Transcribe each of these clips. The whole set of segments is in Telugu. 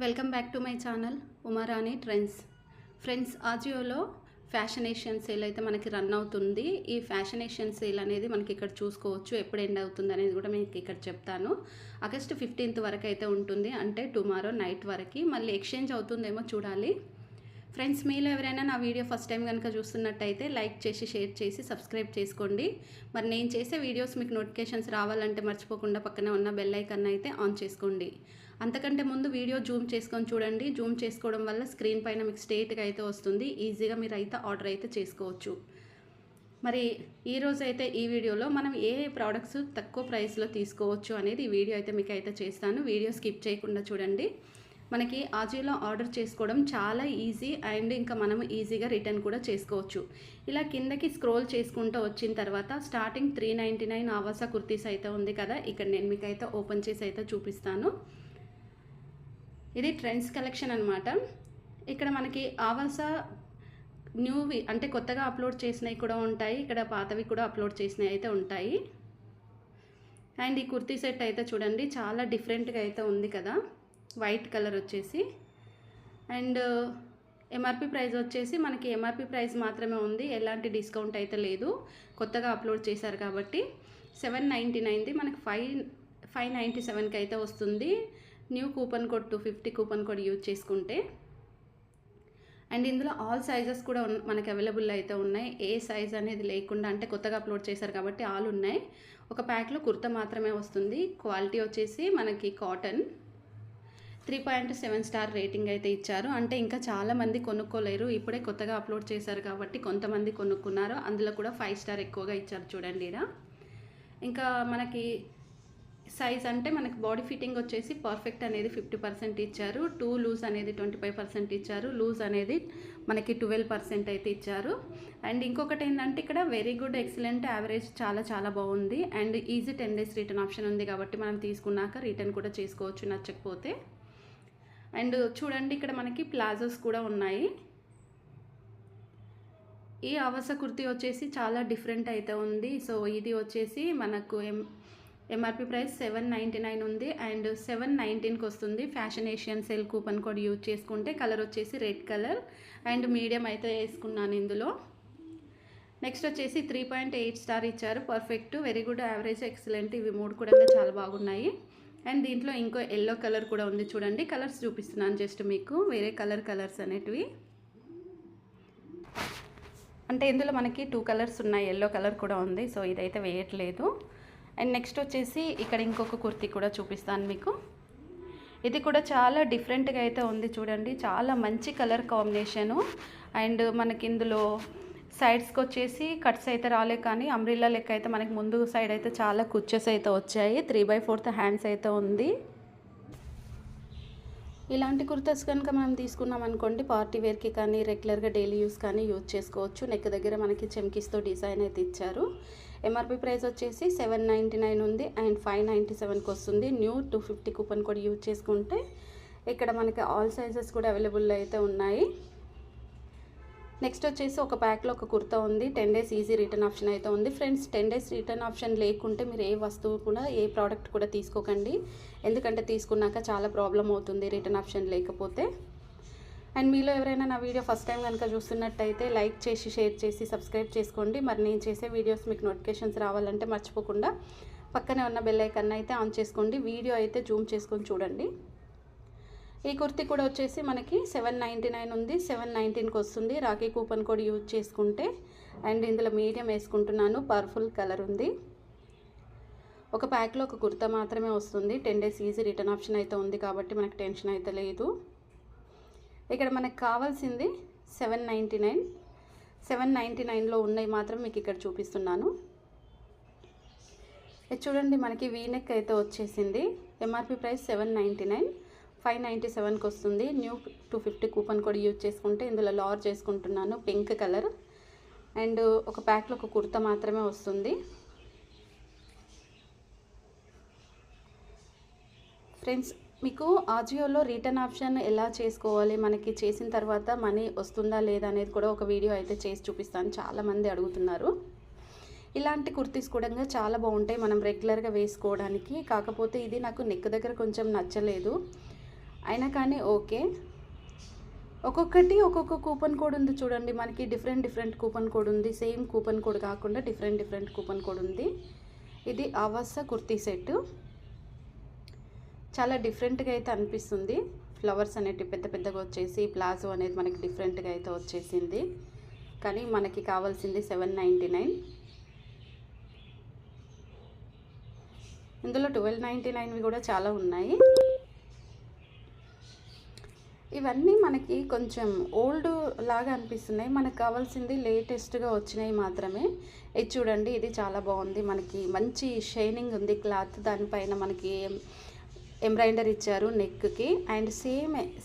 Welcome back to my channel Umarani trends. Friends, ఆజియోలో ఫ్యాషనేషన్ సేల్ అయితే మనకి రన్ అవుతుంది. ఈ ఫ్యాషనేషన్ సేల్ అనేది మనకి ఇక్కడ చూసుకోవచ్చు. ఎప్పుడు ఎండ్ అవుతుంది అనేది కూడా మీకు ఇక్కడ చెప్తాను. ఆగస్ట్ 15th వరకు అయితే ఉంటుంది, అంటే టుమారో నైట్ వరకు. మళ్ళీ ఎక్స్చేంజ్ అవుతుందేమో చూడాలి. ఫ్రెండ్స్, మీలో ఎవరైనా నా వీడియో ఫస్ట్ టైం కనుక చూస్తున్నట్టయితే లైక్ చేసి షేర్ చేసి సబ్స్క్రైబ్ చేసుకోండి. మరి నేను చేసే వీడియోస్ మీకు నోటిఫికేషన్స్ రావాలంటే మర్చిపోకుండా పక్కనే ఉన్న బెల్ ఐకాన్ అయితే ఆన్ చేసుకోండి. అంతకంటే ముందు వీడియో జూమ్ చేసుకొని చూడండి. జూమ్ చేసుకోవడం వల్ల స్క్రీన్ పైన మీకు స్ట్రేట్గా అయితే వస్తుంది. ఈజీగా మీరు అయితే ఆర్డర్ అయితే చేసుకోవచ్చు. మరి ఈరోజు అయితే ఈ వీడియోలో మనం ఏ ప్రోడక్ట్స్ తక్కువ ప్రైస్లో తీసుకోవచ్చు అనేది ఈ వీడియో అయితే మీకు అయితే చేస్తాను. వీడియో స్కిప్ చేయకుండా చూడండి. మనకి ఆజియోలో ఆర్డర్ చేసుకోవడం చాలా ఈజీ అండ్ ఇంకా మనం ఈజీగా రిటర్న్ కూడా చేసుకోవచ్చు. ఇలా కిందకి స్క్రోల్ చేసుకుంటూ వచ్చిన తర్వాత స్టార్టింగ్ 399 ఆవాస కుర్తీస్ అయితే ఉంది కదా, ఇక్కడ నేను మీకు అయితే ఓపెన్ చేసి అయితే చూపిస్తాను. ఇది ట్రెండ్స్ కలెక్షన్ అనమాట. ఇక్కడ మనకి ఆవాస న్యూవి అంటే కొత్తగా అప్లోడ్ చేసినవి కూడా ఉంటాయి, ఇక్కడ పాతవి కూడా అప్లోడ్ చేసినవి అయితే ఉంటాయి. అండ్ ఈ కుర్తీ సెట్ అయితే చూడండి, చాలా డిఫరెంట్గా అయితే ఉంది కదా, వైట్ కలర్ వచ్చేసి. అండ్ ఎంఆర్పి ప్రైస్ వచ్చేసి మనకి ఎంఆర్పి ప్రైస్ మాత్రమే ఉంది, ఎలాంటి డిస్కౌంట్ అయితే లేదు. కొత్తగా అప్లోడ్ చేశారు కాబట్టి 799ది మనకి 597కి అయితే వస్తుంది. New coupon code 250 coupon code use చేసుకుంటే. అండ్ ఇందులో ఆల్ సైజెస్ కూడా మనకి అవైలబుల్ అయితే ఉన్నాయి. ఏ సైజ్ అనేది లేకుండా, అంటే కొత్తగా అప్లోడ్ చేశారు కాబట్టి ఆల్ ఉన్నాయి. ఒక ప్యాక్లో కుర్తా మాత్రమే వస్తుంది. క్వాలిటీ వచ్చేసి మనకి కాటన్. 3.7 స్టార్ రేటింగ్ అయితే ఇచ్చారు. అంటే ఇంకా చాలామంది కొనుక్కోలేరు, ఇప్పుడే కొత్తగా అప్లోడ్ చేశారు కాబట్టి కొంతమంది కొనుక్కున్నారు. అందులో కూడా 5 స్టార్ ఎక్కువగా ఇచ్చారు చూడండి ఇలా. ఇంకా మనకి సైజ్ అంటే మనకి బాడీ ఫిట్టింగ్ వచ్చేసి పర్ఫెక్ట్ అనేది 50% ఇచ్చారు. 2 లూజ్ అనేది 25% ఇచ్చారు. లూజ్ అనేది మనకి 12% అయితే ఇచ్చారు. అండ్ ఇంకొకటి ఏంటంటే ఇక్కడ వెరీ గుడ్, ఎక్సలెంట్, యావరేజ్ చాలా చాలా బాగుంది. And easy 10 days return option ఉంది కాబట్టి మనం తీసుకున్నాక రిటర్న్ కూడా చేసుకోవచ్చు నచ్చకపోతే. అండ్ చూడండి, ఇక్కడ మనకి ప్లాజోస్ కూడా ఉన్నాయి. ఈ ఆవాస కుర్తీ వచ్చేసి చాలా డిఫరెంట్ అయితే ఉంది. సో ఇది వచ్చేసి మనకు ఎంఆర్పి ప్రైస్ 799 ఉంది అండ్ 719కి వస్తుంది. ఫ్యాషనేషన్ సేల్ కూపన్ కోడ్ యూజ్ చేసుకుంటే. కలర్ వచ్చేసి రెడ్ కలర్ అండ్ మీడియం అయితే వేసుకున్నాను ఇందులో. నెక్స్ట్ వచ్చేసి 3.8 స్టార్ ఇచ్చారు. Perfect, very good, average, excellent, ఇవి 3 కూడా చాలా బాగున్నాయి. అండ్ దీంట్లో ఇంకో ఎల్లో కలర్ కూడా ఉంది చూడండి. కలర్స్ చూపిస్తున్నాను జస్ట్ మీకు, వేరే కలర్స్ అనేటివి. అంటే ఇందులో మనకి 2 కలర్స్ ఉన్నాయి, ఎల్లో కలర్ కూడా ఉంది. సో ఇదైతే వేయట్లేదు. అండ్ నెక్స్ట్ వచ్చేసి ఇక్కడ ఇంకొక కుర్తీ కూడా చూపిస్తాను మీకు. ఇది కూడా చాలా డిఫరెంట్గా అయితే ఉంది చూడండి, చాలా మంచి కలర్ కాంబినేషను. అండ్ మనకి ఇందులో సైడ్స్కి వచ్చేసి కట్స్ అయితే రాలే, కానీ అంబ్రిల్లా లెక్క అయితే మనకి ముందు సైడ్ అయితే చాలా కుచ్చెస్ అయితే వచ్చాయి. 3/4 హ్యాండ్స్ అయితే ఉంది. ఇలాంటి కుర్తాస్ కనుక మనం తీసుకున్నాం అనుకోండి, పార్టీ వేర్కి కానీ రెగ్యులర్గా డైలీ యూస్ కానీ యూజ్ చేసుకోవచ్చు. నెక్ దగ్గర మనకి చెమ్కీస్తో డిజైన్ అయితే ఇచ్చారు. ఎంఆర్పి ప్రైస్ వచ్చేసి 799 ఉంది అండ్ 597కి వస్తుంది. న్యూ 250 కూపన్ కోడ్ యూజ్ చేసుకుంటే. ఇక్కడ మనకి ఆల్ సైజెస్ కూడా అవైలబుల్ అయితే ఉన్నాయి. నెక్స్ట్ వచ్చేసి ఒక ప్యాక్లో ఒక కుర్తా ఉంది. 10 days ఈజీ రిటర్న్ ఆప్షన్ అయితే ఉంది. ఫ్రెండ్స్, 10 days రిటర్న్ ఆప్షన్ లేకుంటే మీరు ఏ వస్తువు కూడా, ఏ ప్రోడక్ట్ కూడా తీసుకోకండి. ఎందుకంటే తీసుకున్నాక చాలా ప్రాబ్లం అవుతుంది రిటర్న్ ఆప్షన్ లేకపోతే. అండ్ మీలో ఎవరైనా నా వీడియో ఫస్ట్ టైం కనుక చూస్తున్నట్టయితే లైక్ చేసి షేర్ చేసి సబ్స్క్రైబ్ చేసుకోండి. మరి నేను చేసే వీడియోస్ మీకు నోటిఫికేషన్స్ రావాలంటే మర్చిపోకుండా పక్కనే ఉన్న బెల్ ఐకాన్ అయితే ఆన్ చేసుకోండి. వీడియో అయితే జూమ్ చేసుకొని చూడండి. ఈ కుర్తీ కూడా వచ్చేసి మనకి 799 ఉంది, 719కి వస్తుంది. రాఖీ కూపన్ కోడ్ యూజ్ చేసుకుంటే. అండ్ ఇందులో మీడియం వేసుకుంటున్నాను, పర్పుల్ కలర్ ఉంది. ఒక ప్యాక్లో ఒక కుర్తా మాత్రమే వస్తుంది. 10 days ఈజీ రిటర్న్ ఆప్షన్ అయితే ఉంది కాబట్టి మనకు టెన్షన్ అయితే లేదు. ఇక్కడ మనకు కావాల్సింది 799. 799లో ఉన్నవి మాత్రం మీకు ఇక్కడ చూపిస్తున్నాను. ఇది చూడండి, మనకి వీనెక్ అయితే వచ్చేసింది. ఎంఆర్పి ప్రైస్ 799, 597కి వస్తుంది. న్యూ 250 కూపన్ కోడ్ యూజ్ చేసుకుంటే. ఇందులో లార్జ్ చేసుకుంటున్నాను, పింక్ కలర్. అండ్ ఒక ప్యాక్లో ఒక కుర్తా మాత్రమే వస్తుంది. ఫ్రెండ్స్, మీకు ఆజియోలో రిటర్న్ ఆప్షన్ ఎలా చేసుకోవాలి, మనకి చేసిన తర్వాత మనీ వస్తుందా లేదా అనేది కూడా ఒక వీడియో అయితే చేసి చూపిస్తాను. చాలామంది అడుగుతున్నారు. ఇలాంటి కుర్తీస్ కూడా చాలా బాగుంటాయి మనం రెగ్యులర్గా వేసుకోవడానికి. కాకపోతే ఇది నాకు నెక్ దగ్గర కొంచెం నచ్చలేదు. అయినా కానీ ఓకే. ఒక్కొక్కటి ఒక్కొక్క కూపన్ కోడ్ ఉంది చూడండి. మనకి డిఫరెంట్ కూపన్ కోడ్ ఉంది. సేమ్ కూపన్ కోడ్ కాకుండా డిఫరెంట్ కూపన్ కోడ్ ఉంది. ఇది ఆవాస కుర్తీ సెట్. చాలా డిఫరెంట్గా అయితే అనిపిస్తుంది. ఫ్లవర్స్ అనేవి పెద్ద పెద్దగా వచ్చేసి ప్లాజో అనేది మనకి డిఫరెంట్గా అయితే వచ్చేసింది. కానీ మనకి కావాల్సింది 799. ఇందులో 1299వి కూడా చాలా ఉన్నాయి. ఇవన్నీ మనకి కొంచెం ఓల్డ్ లాగా అనిపిస్తున్నాయి. మనకు కావాల్సింది లేటెస్ట్గా వచ్చినాయి మాత్రమే. ఇది చూడండి, ఇది చాలా బాగుంది. మనకి మంచి షైనింగ్ ఉంది క్లాత్. దానిపైన మనకి ఎంబ్రాయిడరీ ఇచ్చారు నెక్కి. అండ్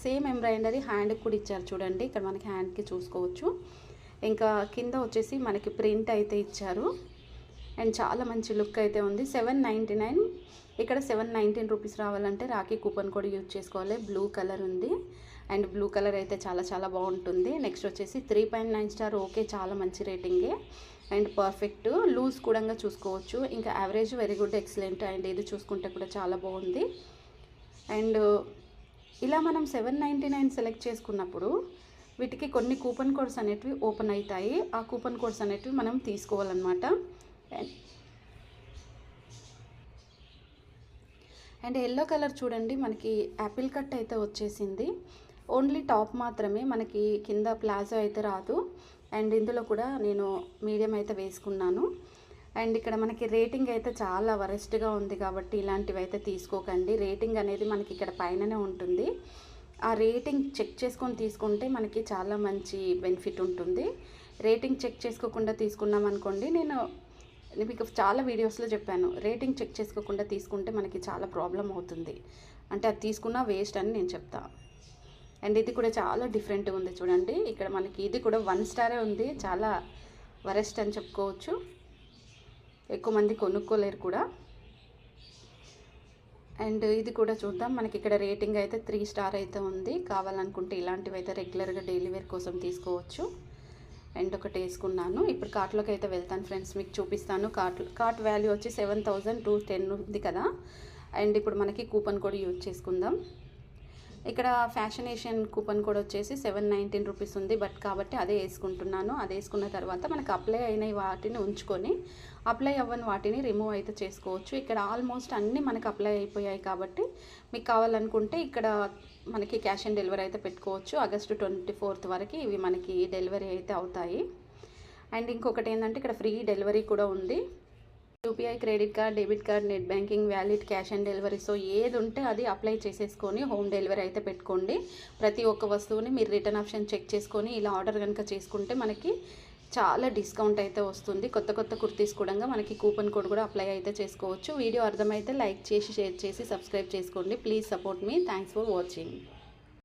సేమ్ ఎంబ్రాయిడరీ హ్యాండ్కి కూడా ఇచ్చారు చూడండి. ఇక్కడ మనకి హ్యాండ్కి చూసుకోవచ్చు. ఇంకా కింద వచ్చేసి మనకి ప్రింట్ అయితే ఇచ్చారు. అండ్ చాలా మంచి లుక్ అయితే ఉంది. 799. ఇక్కడ 719 రూపీస్ రావాలంటే రాఖీ కూపన్ కూడా యూజ్ చేసుకోవాలి. బ్లూ కలర్ ఉంది. అండ్ బ్లూ కలర్ అయితే చాలా బాగుంటుంది. నెక్స్ట్ వచ్చేసి 3.9 స్టార్. ఓకే, చాలా మంచి రేటింగే. And perfect. లూజ్ కూడా చూసుకోవచ్చు. ఇంకా average, very good, excellent. And ఇది చూసుకుంటే కూడా చాలా బాగుంది. అండ్ ఇలా మనం 799 సెలెక్ట్ చేసుకున్నప్పుడు వీటికి కొన్ని కూపన్ కోడ్స్ అనేటివి ఓపెన్ అవుతాయి. ఆ కూపన్ కోడ్స్ అనేటివి మనం తీసుకోవాలన్నమాట. అండ్ ఎల్లో కలర్ చూడండి, మనకి యాపిల్ కట్ అయితే వచ్చేసింది. ఓన్లీ టాప్ మాత్రమే, మనకి కింద ప్లాజో అయితే రాదు. అండ్ ఇందులో కూడా నేను మీడియం అయితే వేసుకున్నాను. అండ్ ఇక్కడ మనకి రేటింగ్ అయితే చాలా వరెస్ట్గా ఉంది కాబట్టి ఇలాంటివి అయితే తీసుకోకండి. రేటింగ్ అనేది మనకి ఇక్కడ పైననే ఉంటుంది. ఆ రేటింగ్ చెక్ చేసుకొని తీసుకుంటే మనకి చాలా మంచి బెనిఫిట్ ఉంటుంది. రేటింగ్ చెక్ చేసుకోకుండా తీసుకున్నాం అనుకోండి, నేను మీకు చాలా వీడియోస్లో చెప్పాను, రేటింగ్ చెక్ చేసుకోకుండా తీసుకుంటే మనకి చాలా ప్రాబ్లం అవుతుంది. అంటే అది తీసుకున్నా వేస్ట్ అని నేను చెప్తా. అండ్ ఇది కూడా చాలా డిఫరెంట్గా ఉంది చూడండి. ఇక్కడ మనకి ఇది కూడా 1 స్టారే ఉంది. చాలా వరెస్ట్ అని చెప్పుకోవచ్చు. ఎక్కువ మంది కొనుక్కోలేరు కూడా. అండ్ ఇది కూడా చూద్దాం. మనకి ఇక్కడ రేటింగ్ అయితే 3 స్టార్ అయితే ఉంది. కావాలనుకుంటే ఇలాంటివి అయితే రెగ్యులర్గా డైలీ వేర్ కోసం తీసుకోవచ్చు. అండ్ ఒకటి వేసుకున్నాను. ఇప్పుడు కార్ట్లోకి అయితే వెళ్తాను ఫ్రెండ్స్, మీకు చూపిస్తాను. కార్ట్ వాల్యూ వచ్చి 7210 ఉంది కదా. అండ్ ఇప్పుడు మనకి కూపన్ కోడ్ యూజ్ చేసుకుందాం. ఇక్కడ ఫ్యాషనేషన్ కూపన్ కోడ్ వచ్చేసి 719 రూపీస్ ఉంది. బట్ కాబట్టి అదే వేసుకుంటున్నాను. అదే వేసుకున్న తర్వాత మనకు అప్లై అయిన వాటిని ఉంచుకొని అప్లై అవ్వని వాటిని రిమూవ్ అయితే చేసుకోవచ్చు. ఇక్కడ ఆల్మోస్ట్ అన్నీ మనకు అప్లై అయిపోయాయి కాబట్టి మీకు కావాలనుకుంటే ఇక్కడ మనకి క్యాష్ ఆన్ డెలివరీ అయితే పెట్టుకోవచ్చు. ఆగస్టు 24th వరకు ఇవి మనకి డెలివరీ అయితే అవుతాయి. అండ్ ఇంకొకటి ఏంటంటే ఇక్కడ ఫ్రీ డెలివరీ కూడా ఉంది. UPI, credit card, debit card, net banking, valid, cash on delivery. So ఏది ఉంటే అది అప్లై చేసేసుకొని హోమ్ డెలివరీ అయితే పెట్టుకోండి. ప్రతి ఒక్క వస్తువుని మీరు రిటర్న్ ఆప్షన్ చెక్ చేసుకొని ఇలా ఆర్డర్ కనుక చేసుకుంటే మనకి చాలా డిస్కౌంట్ అయితే వస్తుంది. కొత్త కుర్తీస్ కూడా మనకి కూపన్ కోడ్ కూడా అప్లై అయితే చేసుకోవచ్చు. వీడియో అర్థమైతే లైక్ చేసి, షేర్ చేసి, సబ్స్క్రైబ్ చేసుకోండి. Please support me. Thanks for watching.